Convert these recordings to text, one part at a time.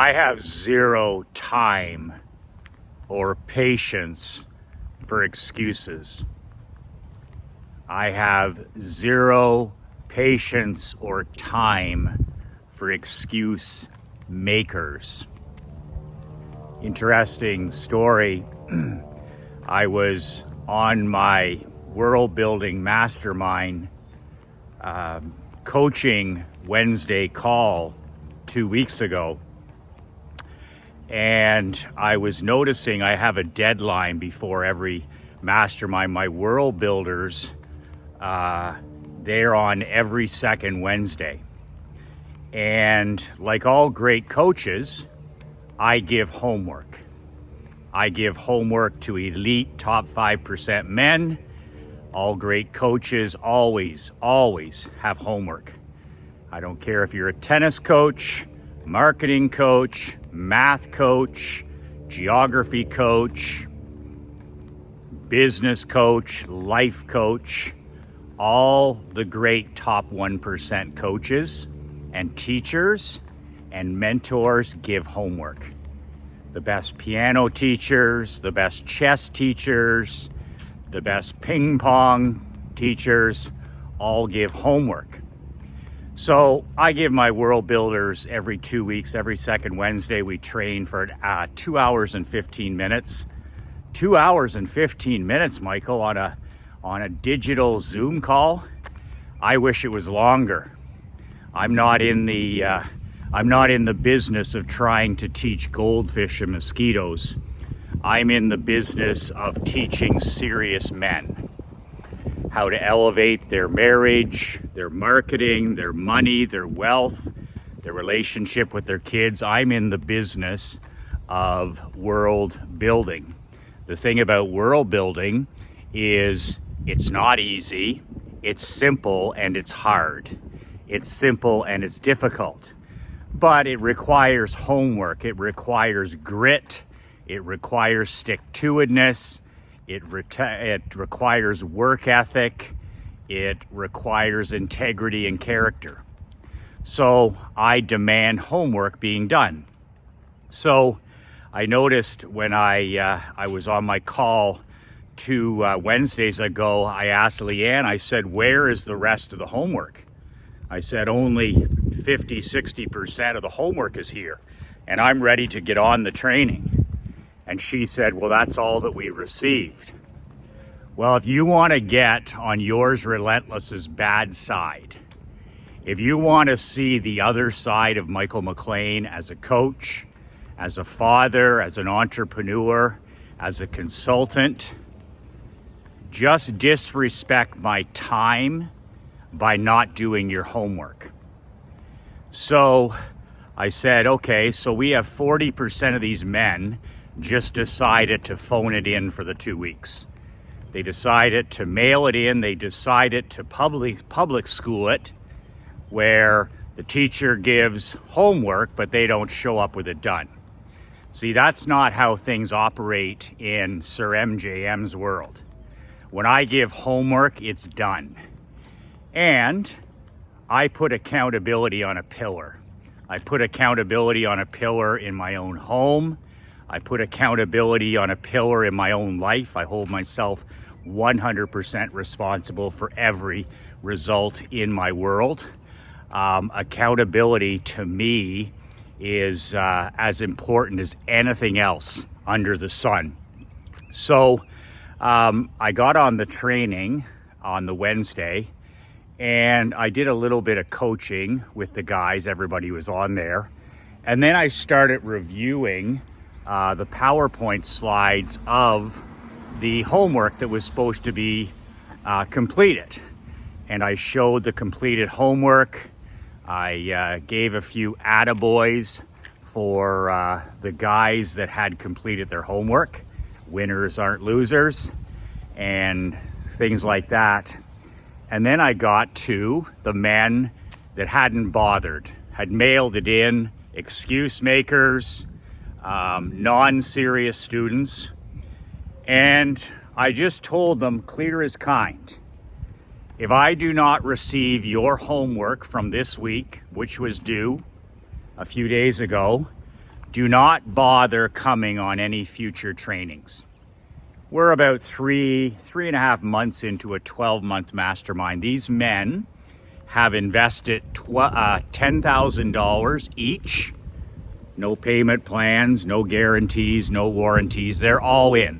I have zero time or patience for excuses. I have zero patience or time for excuse makers. Interesting story. I was on my world building mastermind coaching Wednesday call 2 weeks ago. And I was noticing I have a deadline before every mastermind. My world builders, they're on every second Wednesday. And like all great coaches, I give homework. I give homework to elite top 5% men. All great coaches always have homework. I don't care if you're a tennis coach, marketing coach, math coach, geography coach, business coach, life coach. All the great top 1% coaches and teachers and mentors give homework. The best piano teachers, the best chess teachers, the best ping pong teachers all give homework. So I give my world builders every 2 weeks, every second Wednesday, we train for 2 hours and 15 minutes. 2 hours and 15 minutes, Michael, on a digital Zoom call. I wish it was longer. I'm not in the business of trying to teach goldfish and mosquitoes. I'm in the business of teaching serious men how to elevate their marriage, their marketing, their money, their wealth, their relationship with their kids. I'm in the business of world building. The thing about world building is it's not easy, it's simple, and it's hard. It's simple and it's difficult, but it requires homework. It requires grit. It requires stick-to-itiveness. It requires work ethic. It requires integrity and character. So I demand homework being done. So I noticed when I was on my call 2 Wednesdays ago, I asked Leanne, I said, where is the rest of the homework? I said, only 50, 60% of the homework is here, and I'm ready to get on the training. And she said, well, that's all that we received. Well, if you want to get on yours relentless's bad side, if you want to see the other side of Michael McLean as a coach, as a father, as an entrepreneur, as a consultant, just disrespect my time by not doing your homework. So I said, okay, so we have 40% of these men just decided to phone it in for the 2 weeks. They decided to mail it in. They decided to public school it, where the teacher gives homework, but they don't show up with it done. See, that's not how things operate in Sir MJM's world. When I give homework, it's done. And I put accountability on a pillar. I put accountability on a pillar in my own home. I put accountability on a pillar in my own life. I hold myself 100% responsible for every result in my world. Accountability to me is as important as anything else under the sun. So I got on the training on the Wednesday, and I did a little bit of coaching with the guys. Everybody was on there. And then I started reviewing the PowerPoint slides of the homework that was supposed to be completed. And I showed the completed homework. I gave a few attaboys for the guys that had completed their homework. Winners aren't losers, and things like that. And then I got to the men that hadn't bothered, had mailed it in, excuse makers, non-serious students. And I just told them clear as kind. If I do not receive your homework from this week, which was due a few days ago, do not bother coming on any future trainings. We're about three and a half months into a 12-month mastermind. These men have invested $10,000 each. No payment plans, no guarantees, no warranties. They're all in.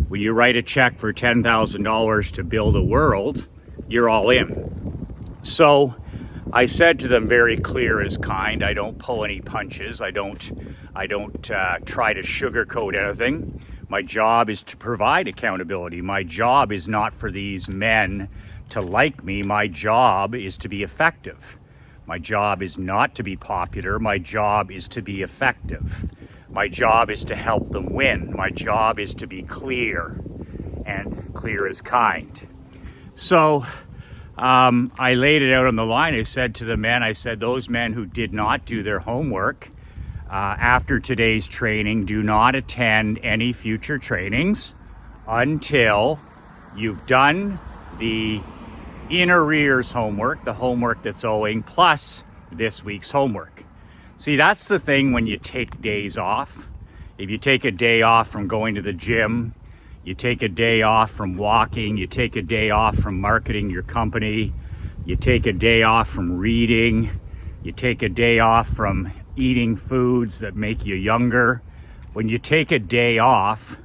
When you write a check for $10,000 to build a world, you're all in. So I said to them very clear as kind, I don't pull any punches. I don't try to sugarcoat anything. My job is to provide accountability. My job is not for these men to like me. My job is to be effective. My job is not to be popular. My job is to be effective. My job is to help them win. My job is to be clear, and clear as kind. So I laid it out on the line. I said to the men, those men who did not do their homework after today's training, do not attend any future trainings until you've done the in arrears homework, the homework that's owing, plus this week's homework. See, that's the thing when you take days off. If you take a day off from going to the gym, you take a day off from walking, you take a day off from marketing your company, you take a day off from reading, you take a day off from eating foods that make you younger. When you take a day off,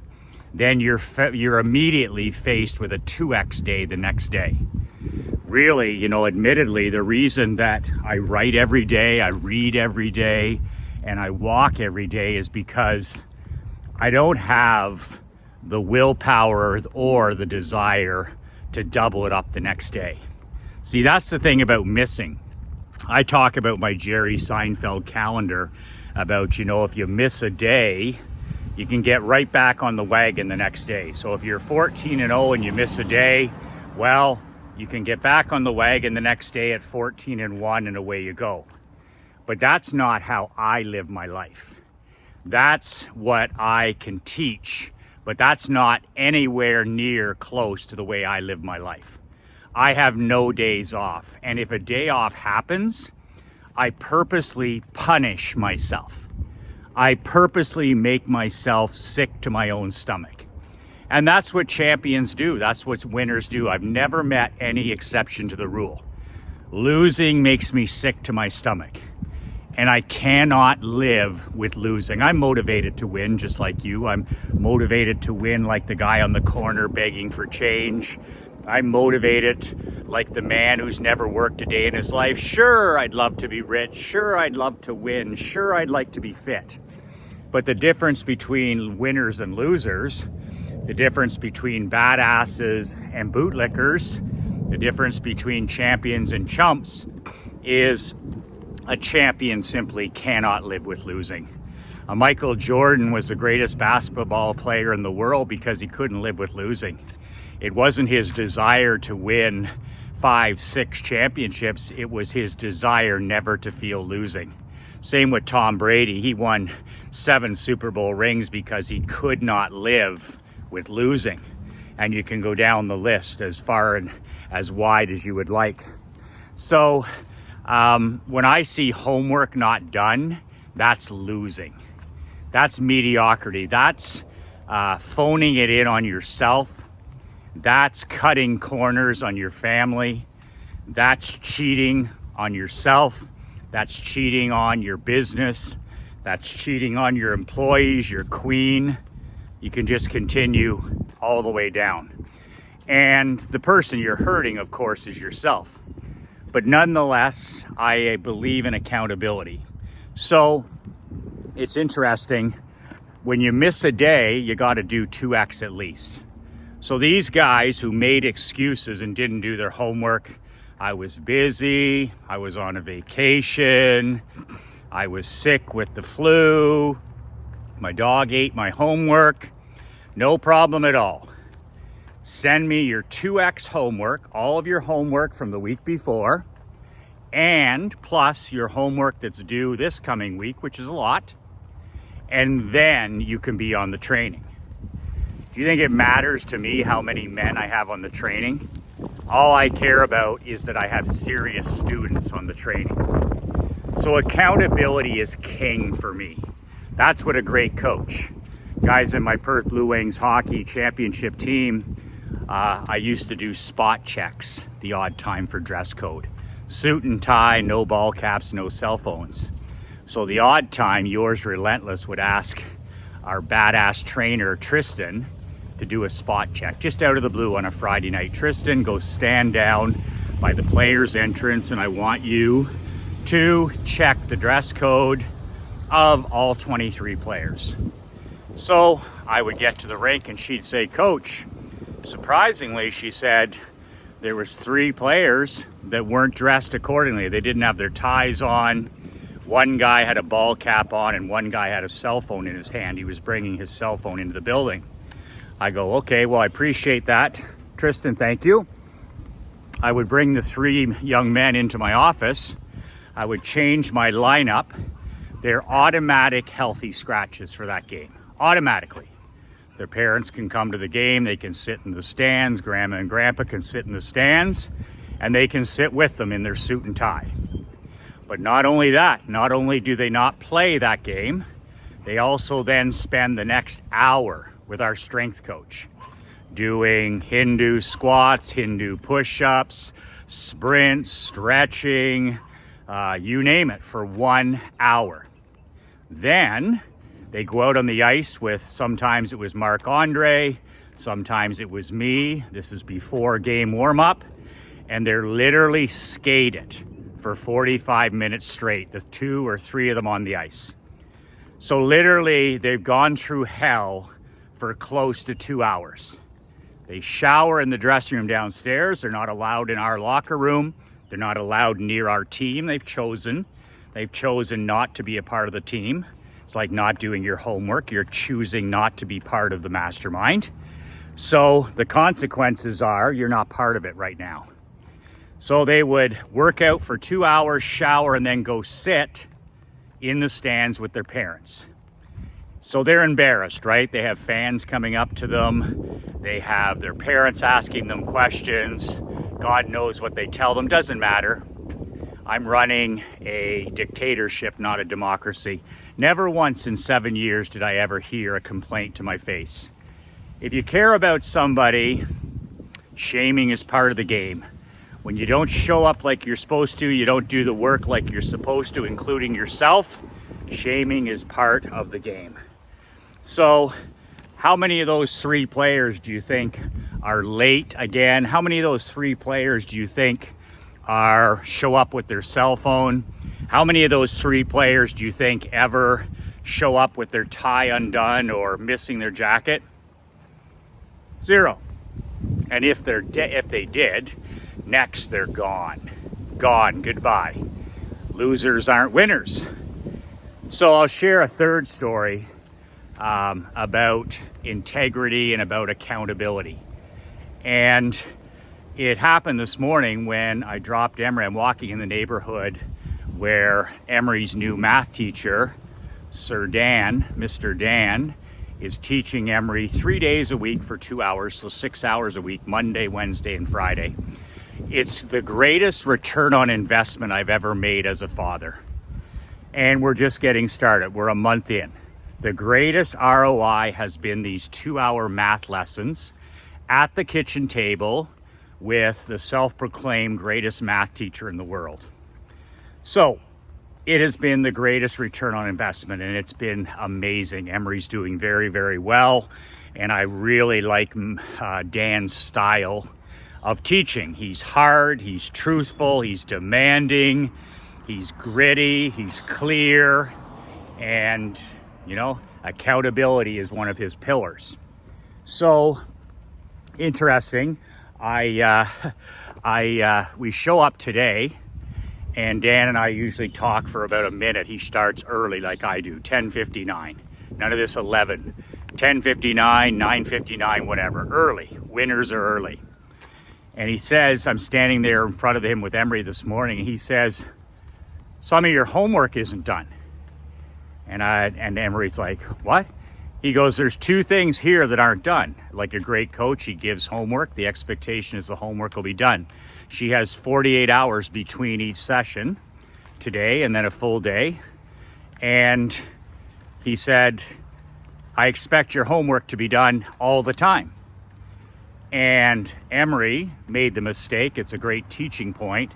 then you're immediately faced with a 2x day the next day. Really, admittedly, the reason that I write every day, I read every day, and I walk every day is because I don't have the willpower or the desire to double it up the next day. See, that's the thing about missing. I talk about my Jerry Seinfeld calendar about, if you miss a day, you can get right back on the wagon the next day. So if you're 14-0 and you miss a day, well, you can get back on the wagon the next day at 14-1 and away you go. But that's not how I live my life. That's what I can teach, but that's not anywhere near close to the way I live my life. I have no days off. And if a day off happens, I purposely punish myself. I purposely make myself sick to my own stomach. And that's what champions do. That's what winners do. I've never met any exception to the rule. Losing makes me sick to my stomach. And I cannot live with losing. I'm motivated to win just like you. I'm motivated to win like the guy on the corner begging for change. I'm motivated like the man who's never worked a day in his life. Sure, I'd love to be rich. Sure, I'd love to win. Sure, I'd like to be fit. But the difference between winners and losers, the difference between badasses and bootlickers, the difference between champions and chumps is a champion simply cannot live with losing. Michael Jordan was the greatest basketball player in the world because he couldn't live with losing. It wasn't his desire to win 5-6 championships. It was his desire never to feel losing. Same with Tom Brady. He won 7 Super Bowl rings because he could not live with losing. And you can go down the list as far and as wide as you would like. So when I see homework not done, that's losing. That's mediocrity. That's phoning it in on yourself. That's cutting corners on your family. That's cheating on yourself. That's cheating on your business. That's cheating on your employees, your queen. You can just continue all the way down. And the person you're hurting, of course, is yourself. But nonetheless, I believe in accountability. So it's interesting. When you miss a day, you got to do 2x at least. So these guys who made excuses and didn't do their homework, I was busy, I was on a vacation, I was sick with the flu, my dog ate my homework, no problem at all. Send me your 2x homework, all of your homework from the week before, and plus your homework that's due this coming week, which is a lot, and then you can be on the training. Do you think it matters to me how many men I have on the training? All I care about is that I have serious students on the training. So accountability is king for me. That's what a great coach. Guys in my Perth Blue Wings hockey championship team, I used to do spot checks the odd time for dress code. Suit and tie, no ball caps, no cell phones. So the odd time, yours relentless would ask our badass trainer, Tristan, to do a spot check just out of the blue on a Friday night. Tristan, go stand down by the player's entrance, and I want you to check the dress code of all 23 players. So I would get to the rink and she'd say, Coach, surprisingly, she said, there was 3 players that weren't dressed accordingly. They didn't have their ties on. One guy had a ball cap on and one guy had a cell phone in his hand. He was bringing his cell phone into the building. I go, okay, well, I appreciate that. Tristan, thank you. I would bring the 3 young men into my office. I would change my lineup. They're automatic healthy scratches for that game. Automatically. Their parents can come to the game. They can sit in the stands. Grandma and grandpa can sit in the stands, and they can sit with them in their suit and tie. But not only that, not only do they not play that game, they also then spend the next hour with our strength coach doing Hindu squats, Hindu push-ups, sprints, stretching, you name it, for 1 hour. Then they go out on the ice with, sometimes it was Marc-Andre, sometimes it was me. This is before game warm-up, and they're literally skated for 45 minutes straight, the 2 or 3 of them on the ice. So literally, they've gone through hell for close to 2 hours. They shower in the dressing room downstairs. They're not allowed in our locker room. They're not allowed near our team. They've chosen not to be a part of the team. It's like not doing your homework. You're choosing not to be part of the mastermind. So the consequences are you're not part of it right now. So they would work out for 2 hours, shower, and then go sit in the stands with their parents. So they're embarrassed, right? They have fans coming up to them. They have their parents asking them questions. God knows what they tell them. Doesn't matter. I'm running a dictatorship, not a democracy. Never once in 7 years did I ever hear a complaint to my face. If you care about somebody, shaming is part of the game. When you don't show up like you're supposed to, you don't do the work like you're supposed to, including yourself, shaming is part of the game. So how many of those 3 players do you think are late again? How many of those 3 players do you think show up with their cell phone? How many of those 3 players do you think ever show up with their tie undone or missing their jacket? 0. And if they did, next they're gone. Gone, goodbye. Losers aren't winners. So I'll share a third story about integrity and about accountability. And it happened this morning when I dropped Emery. I'm walking in the neighborhood where Emery's new math teacher, Sir Dan, Mr. Dan, is teaching Emery 3 days a week for 2 hours, so 6 hours a week, Monday, Wednesday, and Friday. It's the greatest return on investment I've ever made as a father. And we're just getting started. We're a month in. The greatest ROI has been these 2-hour math lessons at the kitchen table with the self-proclaimed greatest math teacher in the world. So it has been the greatest return on investment, and it's been amazing. Emery's doing very, very well, and I really like Dan's style of teaching. He's hard, he's truthful, he's demanding, he's gritty, he's clear, and accountability is one of his pillars. So interesting. We show up today, and Dan and I usually talk for about a minute. He starts early like I do, 10:59. None of this 11. 10:59, 9:59, whatever. Early. Winners are early. And he says, I'm standing there in front of him with Emery this morning, and he says, some of your homework isn't done. And Emery's like, what? He goes, there's 2 things here that aren't done. Like a great coach, he gives homework. The expectation is the homework will be done. She has 48 hours between each session today and then a full day. And He said, I expect your homework to be done all the time. And Emery made the mistake. It's a great teaching point.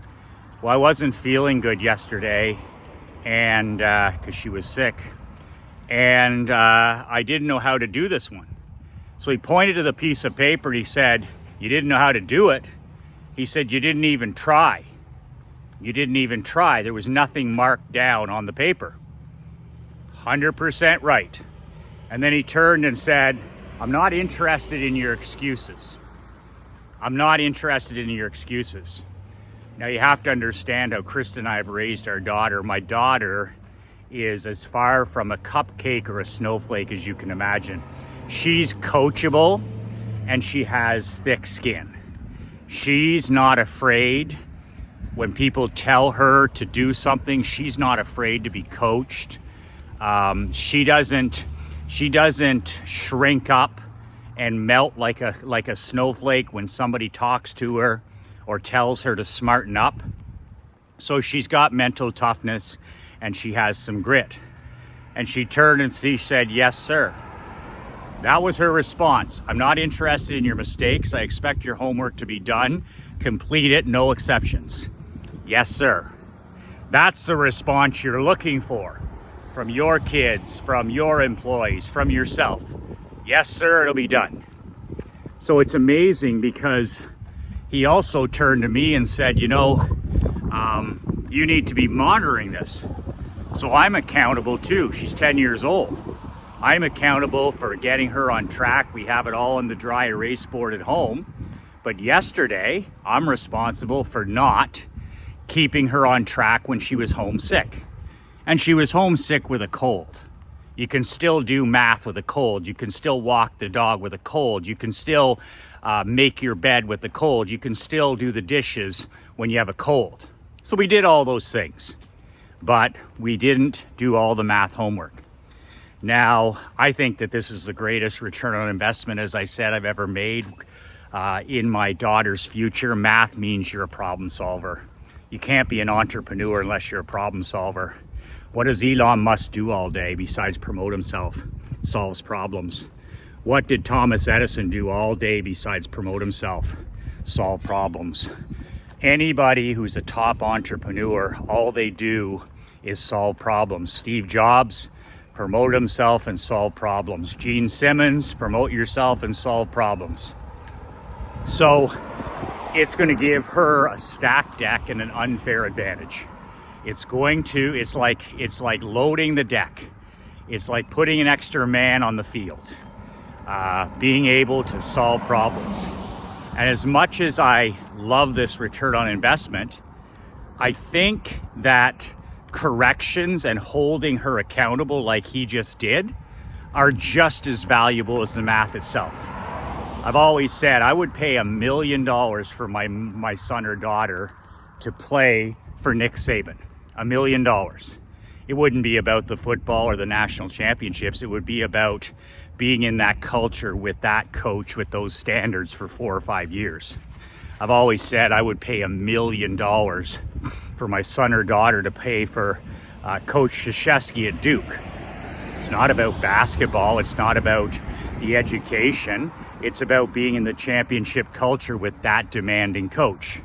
Well, I wasn't feeling good yesterday, and because she was sick, and I didn't know how to do this one. So he pointed to the piece of paper. He said, you didn't know how to do it. He said, you didn't even try. You didn't even try. There was nothing marked down on the paper. 100% right. And then he turned and said, I'm not interested in your excuses. I'm not interested in your excuses. Now you have to understand how Krista and I have raised our daughter. My daughter is as far from a cupcake or a snowflake as you can imagine. She's coachable and she has thick skin. She's not afraid when people tell her to do something. She's not afraid to be coached. She doesn't shrink up and melt like a snowflake when somebody talks to her or tells her to smarten up. So she's got mental toughness and she has some grit. And she turned and she said, yes, sir. That was her response. I'm not interested in your mistakes. I expect your homework to be done. Complete it, no exceptions. Yes, sir. That's the response you're looking for from your kids, from your employees, from yourself. Yes, sir, it'll be done. So it's amazing because he also turned to me and said, you need to be monitoring this. So I'm accountable too. She's 10 years old. I'm accountable for getting her on track. We have it all on the dry erase board at home. But yesterday, I'm responsible for not keeping her on track when she was homesick. And she was homesick with a cold. You can still do math with a cold. You can still walk the dog with a cold. You can still make your bed with a cold. You can still do the dishes when you have a cold. So we did all those things, but we didn't do all the math homework. Now, I think that this is the greatest return on investment, as I said, I've ever made in my daughter's future. Math means you're a problem solver. You can't be an entrepreneur unless you're a problem solver. What does Elon Musk do all day besides promote himself? Solves problems. What did Thomas Edison do all day besides promote himself? Solve problems. Anybody who's a top entrepreneur, all they do is solve problems. Steve Jobs, promote himself and solve problems. Gene Simmons, promote yourself and solve problems. So it's going to give her a stacked deck and an unfair advantage. It's like loading the deck. It's like putting an extra man on the field, being able to solve problems. And as much as I love this return on investment, I think that corrections and holding her accountable like he just did are just as valuable as the math itself. I've always said I would pay $1 million for my son or daughter to play for Nick Saban. $1 million. It wouldn't be about the football or the national championships. It would be about being in that culture with that coach with those standards for 4 or 5 years. I've always said I would pay $1 million for my son or daughter to pay for Coach Krzyzewski at Duke. It's not about basketball. It's not about the education. It's about being in the championship culture with that demanding coach.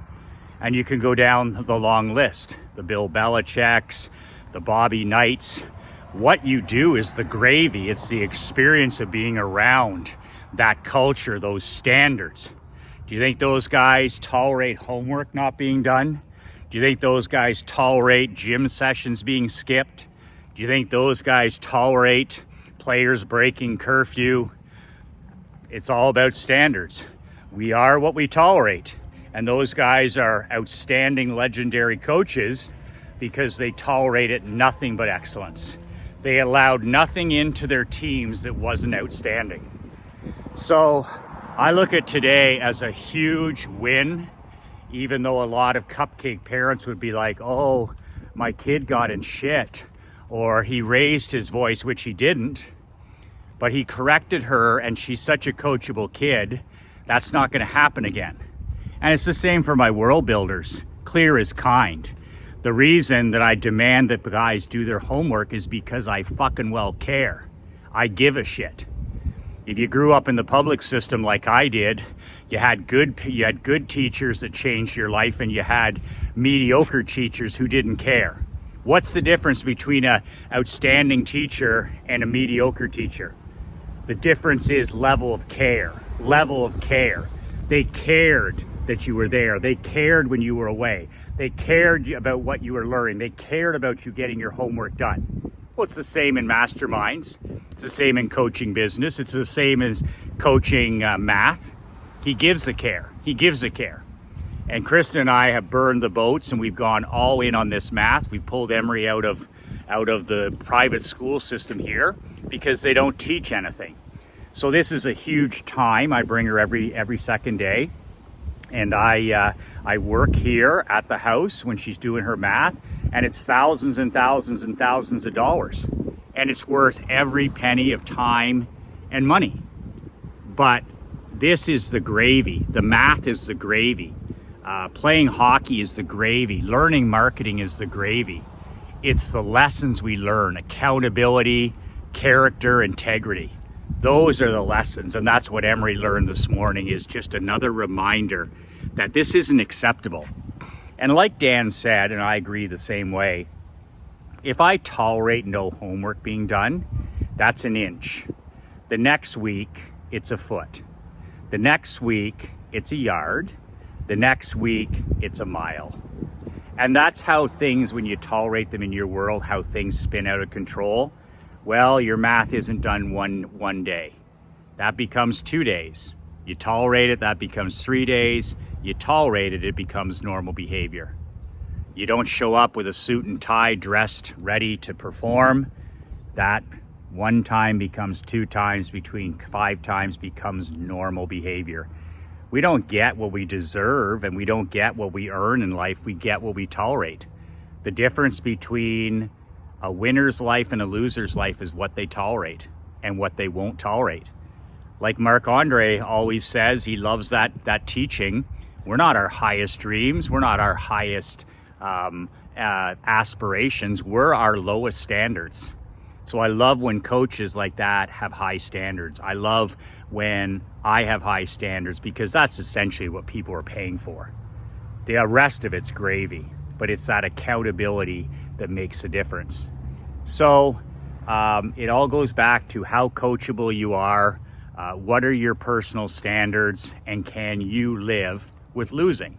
And you can go down the long list. The Bill Belichick's, the Bobby Knights. What you do is the gravy. It's the experience of being around that culture, those standards. Do you think those guys tolerate homework not being done? Do you think those guys tolerate gym sessions being skipped? Do you think those guys tolerate players breaking curfew? It's all about standards. We are what we tolerate. And those guys are outstanding, legendary coaches because they tolerated nothing but excellence. They allowed nothing into their teams that wasn't outstanding. So I look at today as a huge win, even though a lot of cupcake parents would be like, oh, my kid got in shit, or he raised his voice, which he didn't, but he corrected her and she's such a coachable kid, that's not gonna happen again. And it's the same for my world builders. Clear is kind. The reason that I demand that guys do their homework is because I fucking well care. I give a shit. If you grew up in the public system like I did, you had good teachers that changed your life, and you had mediocre teachers who didn't care. What's the difference between an outstanding teacher and a mediocre teacher? The difference is level of care. Level of care. They cared that you were there. They cared when you were away. They cared about what you were learning. They cared about you getting your homework done. Well, it's the same in Masterminds. It's the same in coaching business. It's the same as coaching math. He gives a care. He gives a care. And Kristen and I have burned the boats, and we've gone all in on this math. We've pulled Emery out of the private school system here because they don't teach anything. So this is a huge time. I bring her every second day, and I work here at the house when she's doing her math, and it's thousands and thousands and thousands of dollars, and it's worth every penny of time and money. But this is the gravy. The math is the gravy. Playing hockey is the gravy. Learning marketing is the gravy. It's the lessons we learn: accountability, character, integrity. Those are the lessons, and that's what Emery learned this morning, is just another reminder that this isn't acceptable. And like Dan said, and I agree the same way, if I tolerate no homework being done, that's an inch. The next week, it's a foot. The next week, it's a yard. The next week, it's a mile. And that's how things, when you tolerate them in your world, how things spin out of control. Well, your math isn't done one day. That becomes 2 days. You tolerate it, that becomes 3 days. You tolerate it, it becomes normal behavior. You don't show up with a suit and tie, dressed, ready to perform. That 1 time becomes 2 times, between 5 times becomes normal behavior. We don't get what we deserve, and we don't get what we earn in life. We get what we tolerate. The difference between a winner's life and a loser's life is what they tolerate and what they won't tolerate. Like Marc-Andre always says, he loves that teaching. We're not our highest dreams. We're not our highest aspirations. We're our lowest standards. So I love when coaches like that have high standards. I love when I have high standards, because that's essentially what people are paying for. The rest of it's gravy, but it's that accountability that makes a difference. So it all goes back to how coachable you are, what are your personal standards, and can you live with losing?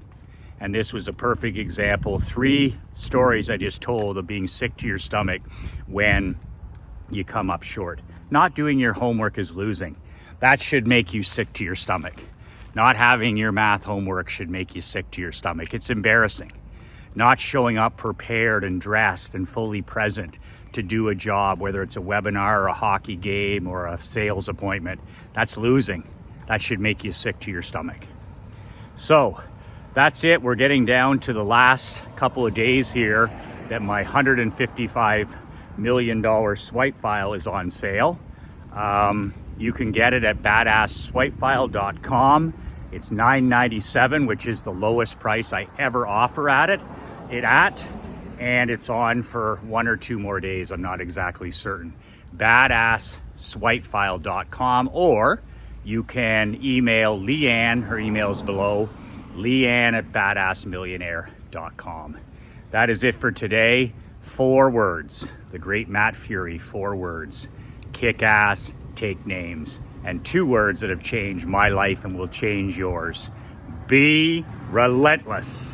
And this was a perfect example. 3 stories I just told of being sick to your stomach when you come up short. Not doing your homework is losing. That should make you sick to your stomach. Not having your math homework should make you sick to your stomach. It's embarrassing. Not showing up prepared and dressed and fully present to do a job, whether it's a webinar or a hockey game or a sales appointment, that's losing. That should make you sick to your stomach. So that's it. We're getting down to the last couple of days here that my $155 million swipe file is on sale. You can get it at badassswipefile.com. It's $9.97, which is the lowest price I ever offer at, and it's on for 1 or 2 more days. I'm not exactly certain. badassswipefile.com, or you can email Leanne. Her email is below, leanne@badassmillionaire.com. That is it for today. 4 words. The great Matt Fury, 4 words. Kick ass, take names. And 2 words that have changed my life and will change yours. Be relentless.